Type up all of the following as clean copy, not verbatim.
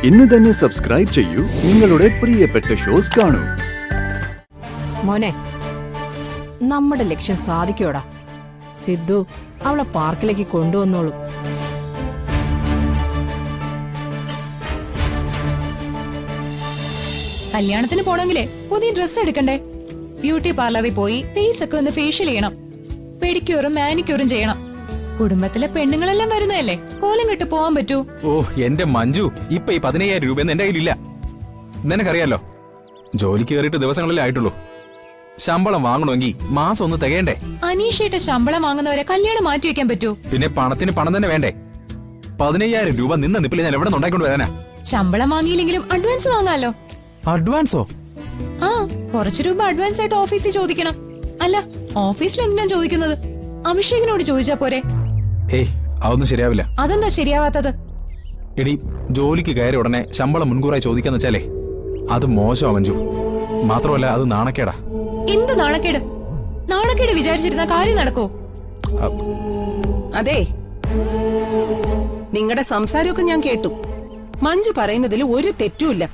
ഇന്ന് തന്നെ സബ്സ്ക്രൈബ് ചെയ്യൂ നിങ്ങളുടെ പ്രിയപ്പെട്ട ഷോസ് കാണൂ. മോനെ, നമ്മുടെ ലക്ഷ്യം സാധിക്കോടാ. സിദ്ധു അവളെ പാർക്കിലേക്ക് കൊണ്ടുവന്നോളൂ. കല്യാണത്തിന് പോണെങ്കിലേ പുതിയ ഡ്രസ്സ് എടുക്കണ്ടേ? ബ്യൂട്ടി പാർലറിൽ പോയി ഫേസ് ഒക്കെ ഒന്ന് ഫേഷ്യൽ ചെയ്യണം, പെഡിക്യൂറും മാനിക്യൂറും ചെയ്യണം. കുടുംബത്തിലെ പെണ്ണുങ്ങളെല്ലാം വരുന്നതല്ലേ, കോലം കെട്ട് പോവാൻ പറ്റൂ? ഓ എന്റെ മഞ്ജു, ഇപ്പൊ ഈ 15,000 രൂപയൊന്നും എന്റെ കയ്യിലില്ല. നിനക്കറിയാലോ, ജോലിക്ക് കയറിയിട്ട് ദിവസങ്ങളിലേ ആയിട്ടുള്ളൂ. ശമ്പളം വാങ്ങണമെങ്കിൽ മാസം ഒന്ന് തികയണ്ടേ? അനീഷയുടെ ശമ്പളം വാങ്ങുന്നവരെ കല്യാണം മാറ്റി വെക്കാൻ പറ്റൂ? പിന്നെ പണത്തിന് പണം തന്നെ വേണ്ടേ? 15,000 രൂപ നിന്ന നിപ്പിൽ ഞാൻ എവിടെ ഉണ്ടായിക്കൊണ്ട് വരാനാ? ശമ്പളം വാങ്ങിയില്ലെങ്കിലും അഡ്വാൻസ് വാങ്ങാലോ. അഡ്വാൻസോ? ആ, കുറച്ചു രൂപ അഡ്വാൻസ് ആയിട്ട് ഓഫീസിൽ ചോദിക്കണം. അല്ല, ഓഫീസിൽ എന്തിനാ ചോദിക്കുന്നത്? അഭിഷേകിനോട് ചോദിച്ചാ പോരെ? ഏയ്, അതൊന്നും ശരിയാവില്ല. അതെന്താ ശരിയാവാത്തത്? എടി, ജോലിക്ക് കയറി ഉടനെ ശമ്പളം മുൻകൂറായി ചോദിക്കാന്ന് വെച്ചാലേ അത് മോശമാ മഞ്ജു. മാത്രമല്ല അത് നാണക്കേടാ. എന്ത് നാണക്കേട്? നാണക്കേട് വിചാരിച്ചിരുന്ന കാര്യം നടക്കോ? അതെ, നിങ്ങളുടെ സംസാരമൊക്കെ ഞാൻ കേട്ടു. മഞ്ജു പറയുന്നതിൽ ഒരു തെറ്റുമില്ല.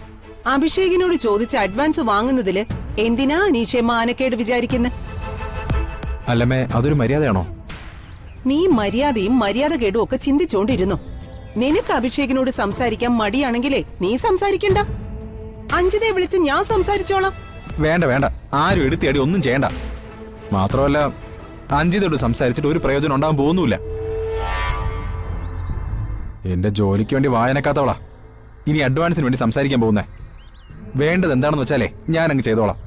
അഭിഷേകിനോട് ചോദിച്ച അഡ്വാൻസ് വാങ്ങുന്നതില് എന്തിനാ അനീഷെ മാനക്കേട് വിചാരിക്കുന്നത്? അല്ലമ്മേ, അതൊരു മര്യാദയാണോ? നീ മര്യാദയും മര്യാദകേടും ഒക്കെ ചിന്തിച്ചോണ്ടിരുന്നു. നിനക്ക് അഭിഷേകിനോട് സംസാരിക്കാൻ മടിയാണെങ്കിലേ നീ സംസാരിക്കണ്ട. അഞ്ജിതയെ വിളിച്ച് ഞാൻ സംസാരിച്ചോളാം. വേണ്ട വേണ്ട, ആരും എടുത്തിയടി ഒന്നും ചെയ്യണ്ട. മാത്രമല്ല അഞ്ജിതയോട് സംസാരിച്ചിട്ട് ഒരു പ്രയോജനം ഉണ്ടാകാൻ പോകുന്നില്ല. എന്റെ ജോലിക്ക് വേണ്ടി വായനക്കാത്തവളാ ഇനി അഡ്വാൻസിന് വേണ്ടി സംസാരിക്കാൻ പോകുന്നേ. വേണ്ടത് എന്താണെന്ന് വെച്ചാലേ ഞാൻ അങ്ങ് ചെയ്തോളാം.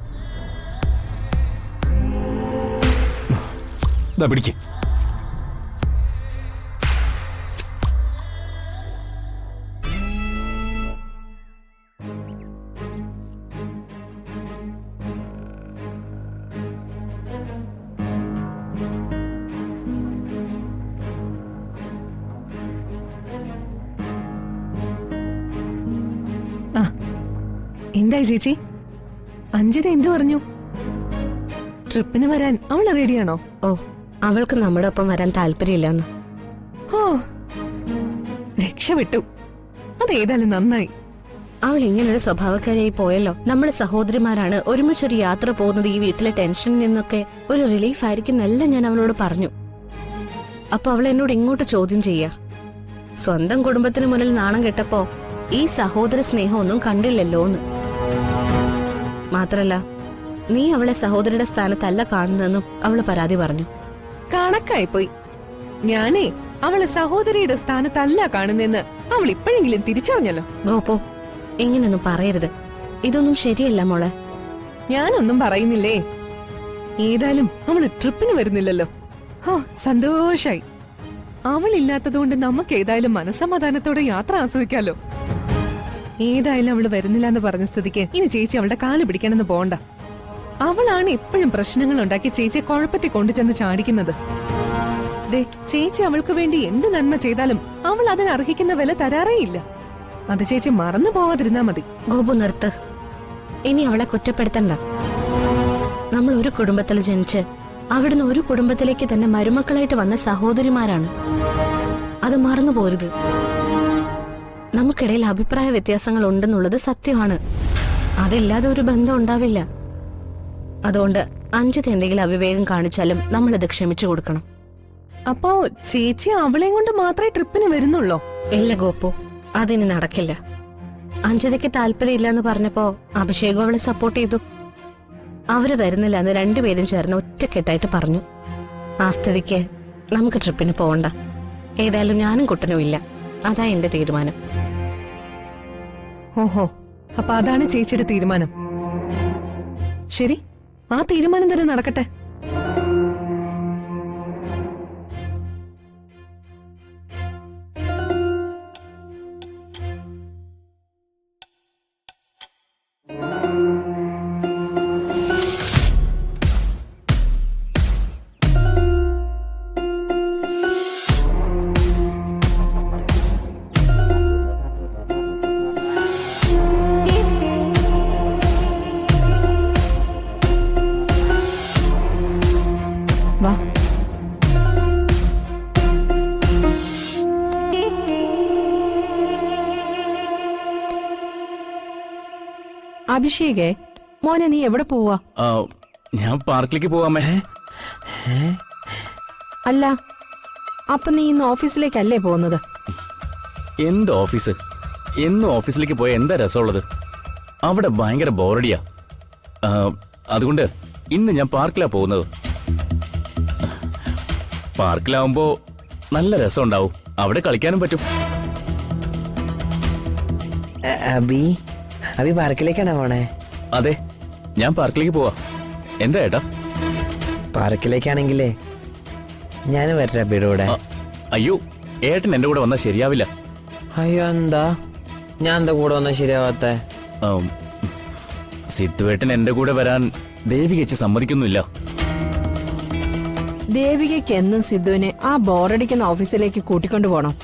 പിടിക്ക്. എന്തായി ചേച്ചി? അഞ്ജിത എന്തു പറഞ്ഞു? ട്രിപ്പിന് വരാൻ അവൾ റെഡിയാണോ? ഓ, അവൾക്ക് നമ്മുടെ ഒപ്പം വരാൻ താല്പര്യമില്ലെന്ന്. ഓ, രക്ഷപ്പെട്ടു. അതേതായാലും നന്നായി. അവൾ ഇങ്ങനൊരു സ്വഭാവക്കാരിയായി പോയല്ലോ. നമ്മള് സഹോദരിമാരാണ്, ഒരുമിച്ചൊരു യാത്ര പോകുന്നത് ഈ വീട്ടിലെ ടെൻഷനിൽ നിന്നൊക്കെ ഒരു റിലീഫ് ആയിരിക്കുന്നല്ല ഞാൻ അവളോട് പറഞ്ഞു. അപ്പൊ അവൾ എന്നോട് ഇങ്ങോട്ട് ചോദ്യം ചെയ്യാ. സ്വന്തം കുടുംബത്തിന് മുന്നിൽ നാണം കെട്ടപ്പോ ഈ സഹോദര സ്നേഹമൊന്നും കണ്ടില്ലല്ലോന്ന്. മാത്രല്ല, നീ അവളെ സഹോദരിയുടെ സ്ഥാനത്തല്ല കാണുന്നതെന്നും അവള് പരാതി പറഞ്ഞു. കണക്കായിപ്പോയി. ഞാനേ അവളെ സഹോദരിയുടെ സ്ഥാനത്തല്ല കാണുന്നെന്ന് അവൾ ഇപ്പോഴെങ്കിലും തിരിച്ചറിഞ്ഞല്ലോ. ഗോപു, ഇങ്ങനൊന്നും പറയരുത്. ഇതൊന്നും ശരിയല്ല മോളെ. ഞാനൊന്നും പറയുന്നില്ലേ. ഏതായാലും അവള് ട്രിപ്പിന് വരുന്നില്ലല്ലോ. ഹോ, സന്തോഷായി. അവളില്ലാത്തതുകൊണ്ട് നമുക്ക് ഏതായാലും മനസ്സമാധാനത്തോടെ യാത്ര ആസ്വദിക്കാലോ. ഏതായാലും അവള് വരുന്നില്ല എന്ന് പറഞ്ഞ സ്ഥിതിക്ക് ഇനി ചേച്ചി അവളുടെ കാല് പിടിക്കണമെന്ന് പോണ്ട. അവളാണ് എപ്പോഴും പ്രശ്നങ്ങൾ ഉണ്ടാക്കി ചേച്ചിയെ കുഴപ്പത്തിൽ കൊണ്ടുചെന്ന് ചാടിക്കുന്നത്. ദേ, ചേച്ചി അവൾക്ക് വേണ്ടി എന്ത് നന്മ ചെയ്താലും അവൾ അതിന് അർഹിക്കുന്ന വില തരാറേയില്ല. അത് ചേച്ചി മറന്നു പോവാതിരുന്നാ മതി. ഗോപു, നിർത്ത്. ഇനി അവളെ കുറ്റപ്പെടുത്തണ്ട. നമ്മൾ ഒരു കുടുംബത്തിൽ ജനിച്ച് അവിടുന്ന് ഒരു കുടുംബത്തിലേക്ക് തന്നെ മരുമക്കളായിട്ട് വന്ന സഹോദരിമാരാണ്. അത് മറന്നു പോരുത്. നമുക്കിടയിൽ അഭിപ്രായ വ്യത്യാസങ്ങൾ ഉണ്ടെന്നുള്ളത് സത്യമാണ്. അതില്ലാതെ ഒരു ബന്ധം ഉണ്ടാവില്ല. അതുകൊണ്ട് അഞ്ജിത എന്തെങ്കിലും അവിവേകം കാണിച്ചാലും നമ്മളത് ക്ഷമിച്ചു കൊടുക്കണം. അപ്പോ ചേച്ചി അവളെയും കൊണ്ട് മാത്രമേ ട്രിപ്പിന് വരുന്നുള്ളോ? ഇല്ല ഗോപു, അതിന് നടക്കില്ല. അഞ്ജിതയ്ക്ക് താല്പര്യമില്ല എന്ന് പറഞ്ഞപ്പോ അഭിഷേകും അവളെ സപ്പോർട്ട് ചെയ്തു. അവര് വരുന്നില്ല എന്ന് രണ്ടുപേരും ചേർന്ന് ഒറ്റക്കെട്ടായിട്ട് പറഞ്ഞു. ആ സ്ഥിതിക്ക് നമുക്ക് ട്രിപ്പിന് പോകണ്ട. ഏതായാലും ഞാനും കുട്ടനും ഇല്ല. അതാ എന്റെ തീരുമാനം. ഓഹോ, അപ്പൊ അതാണ് ചേച്ചിയുടെ തീരുമാനം. ശരി, ആ തീരുമാനം തന്നെ നടക്കട്ടെ. അഭിഷേകേ, മോനെ നീ എവിടെ പോവാ? ഞാൻ പാർക്കിലേക്ക് പോവാമേ. അല്ല, അപ്പൊ നീ ഇന്ന് ഓഫീസിലേക്കല്ലേ പോകുന്നത്? എന്ത് ഓഫീസ്? എന്നും ഓഫീസിലേക്ക് പോയ എന്താ രസമുള്ളത്? അവിടെ ഭയങ്കര ബോറടിയാ. അതുകൊണ്ട് ഇന്ന് ഞാൻ പാർക്കിലാ പോകുന്നത്. പാർക്കിലാവുമ്പോ നല്ല രസം ഉണ്ടാവും, അവിടെ കളിക്കാനും പറ്റും. അബി പാർക്കിലേക്കാണോ പോണേ? അതെ, ഞാൻ പാർക്കിലേക്ക് പോവാ. എന്താ ഏട്ടാ? പാർക്കിലേക്കാണെങ്കിലേ ഞാൻ വരട്ടെ അബിയുടെ കൂടെ. അയ്യോ, ഏട്ടൻ എന്റെ കൂടെ വന്നാൽ ശരിയാവില്ല. അയ്യോ എന്താ? ഞാൻ എന്താ കൂടെ വന്നാൽ ശരിയാവാത്ത? സിദ്ധുവേട്ടൻ എന്റെ കൂടെ വരാൻ ദേവികച്ച് സമ്മതിക്കുന്നില്ല. ദേവികയ്ക്ക് എന്നും സിദ്ധുവിനെ ആ ബോറടിക്കുന്ന ഓഫീസിലേക്ക് കൂട്ടിക്കൊണ്ടു പോണം,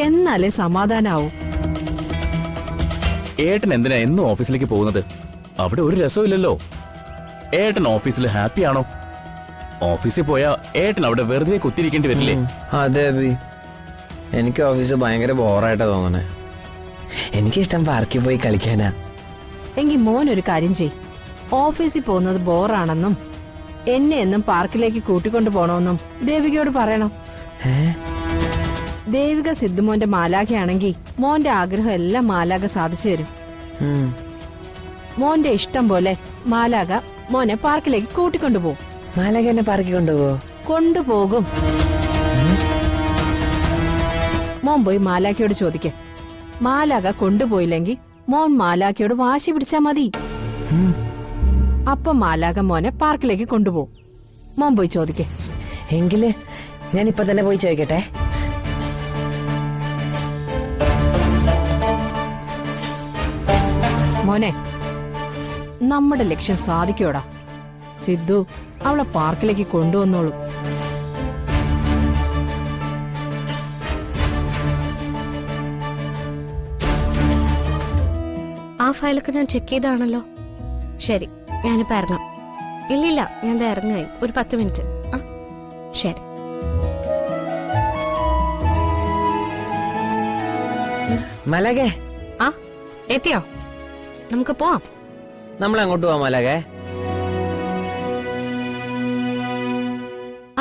എന്നാലേ സമാധാനാവൂ. ഏട്ടൻ എന്തിനാ എന്നും ഓഫീസിലേക്ക് പോകുന്നത്? അവിടെ ഒരു രസമില്ലല്ലോ. ഏട്ടൻ ഓഫീസിൽ ഹാപ്പിയാണോ? ഓഫീസിൽ പോയാ ഏട്ടൻ അവിടെ വെറുതെ കുത്തിരിക്കേണ്ടി വരില്ലേ? അതെ അബി, എനിക്ക് ഓഫീസ് ഭയങ്കര ബോറായിട്ടാ തോന്നണേ. എനിക്കിഷ്ടം പാർക്കിൽ പോയി കളിക്കാനാ. എങ്കിൽ മോൻ ഒരു കാര്യം ചെയ്, ഓഫീസിൽ പോകുന്നത് ബോറാണെന്നും എന്നെ എന്നും പാർക്കിലേക്ക് കൂട്ടിക്കൊണ്ടു പോണമെന്നും ദേവികയോട് പറയണം. ദേവിക സിദ്ധുമോന്റെ മാലാഖയാണെങ്കിൽ മോന്റെ ആഗ്രഹം എല്ലാം മാലാഖ സാധിച്ചു തരും. മോന്റെ ഇഷ്ടം പോലെ മാലാഖ മോനെ പാർക്കിലേക്ക് കൂട്ടിക്കൊണ്ടുപോകും. മാലാഖ എന്നെ പാർക്കിൽ കൊണ്ടുപോകോ? കൊണ്ടുപോകും. മോൻ പോയി മാലാഖയോട് ചോദിക്ക. മാലാഖ കൊണ്ടുപോയില്ലെങ്കിൽ മോൻ മാലാഖയോട് വാശി പിടിച്ചാ മതി. അപ്പൊ മാലാഖ മോനെ പാർക്കിലേക്ക് കൊണ്ടുപോകും. മോൻ പോയി ചോദിക്ക. എങ്കില് ഞാൻ ഇപ്പൊ തന്നെ പോയി ചോദിക്കട്ടെ. മോനെ, നമ്മുടെ ലക്ഷ്യം സാധിക്കോടാ. സിദ്ധു അവളെ പാർക്കിലേക്ക് കൊണ്ടുവന്നോളൂ. ആ ഫയലൊക്കെ ഞാൻ ചെക്ക് ചെയ്താണല്ലോ. ശരി, ഞാനിപ്പോ ഇറങ്ങാം. ഇല്ലില്ല, ഞാൻ ഇറങ്ങായി. ഒരു 10 മിനിറ്റ്. ആ ശരി. മാലാഖേ, ആ എത്തിയോ? നമുക്ക് പോവാം. നമ്മൾ അങ്ങോട്ട് പോവാം മാലാഖേ.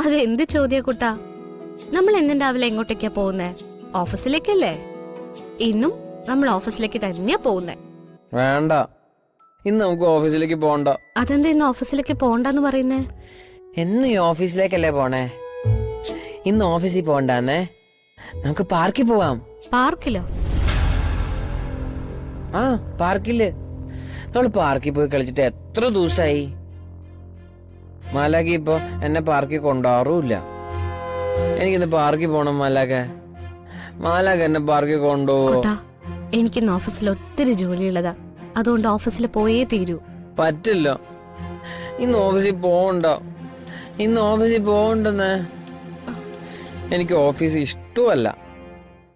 അതെന്ത് ചോദ്യ കുട്ടാ? നമ്മൾ എന്നും രാവിലെ എങ്ങോട്ടേക്കാ പോകുന്നേ? ഓഫീസിലേക്കല്ലേ? ഇന്നും നമ്മൾ ഓഫീസിലേക്ക് തന്നെയാ പോകുന്നേ. വേണ്ട, ഇന്ന് നമുക്ക് ഓഫീസിലേക്ക് പോണ്ട. അതെന്താ ഇന്ന് ഓഫീസിലേക്ക് പോണ്ടെന്ന് പറയുന്നേ? എന്നും ഈ ഓഫീസിലേക്കല്ലേ പോണേ? ഇന്ന് ഓഫീസിൽ പോണ്ടാന്നേ, നമുക്ക് പാർക്കിൽ പോവാം. പാർക്കിലോ? ആ പാർക്കില്. നമ്മൾ പാർക്കിൽ പോയി കളിച്ചിട്ട് എത്ര ദിവസമായി. മാലാഖ ഇപ്പൊ എന്നെ പാർക്കിൽ കൊണ്ടുപോകാറുമില്ല. എനിക്കിന്ന് പാർക്കിൽ പോണം മാലാഖ. മാലാഖ എന്നെ പാർക്കിൽ കൊണ്ടുപോകും. എനിക്കിന്ന് ഓഫീസിൽ ഒത്തിരി ജോലിയുള്ളതാ, അതുകൊണ്ട് ഓഫീസിൽ പോയേ തീരൂ. പറ്റില്ല, ഇന്ന് ഓഫീസിൽ പോകണ്ട. ഇന്ന് ഓഫീസിൽ പോകണ്ടെന്നേ. എനിക്ക് ഓഫീസ് ഇഷ്ടമല്ല.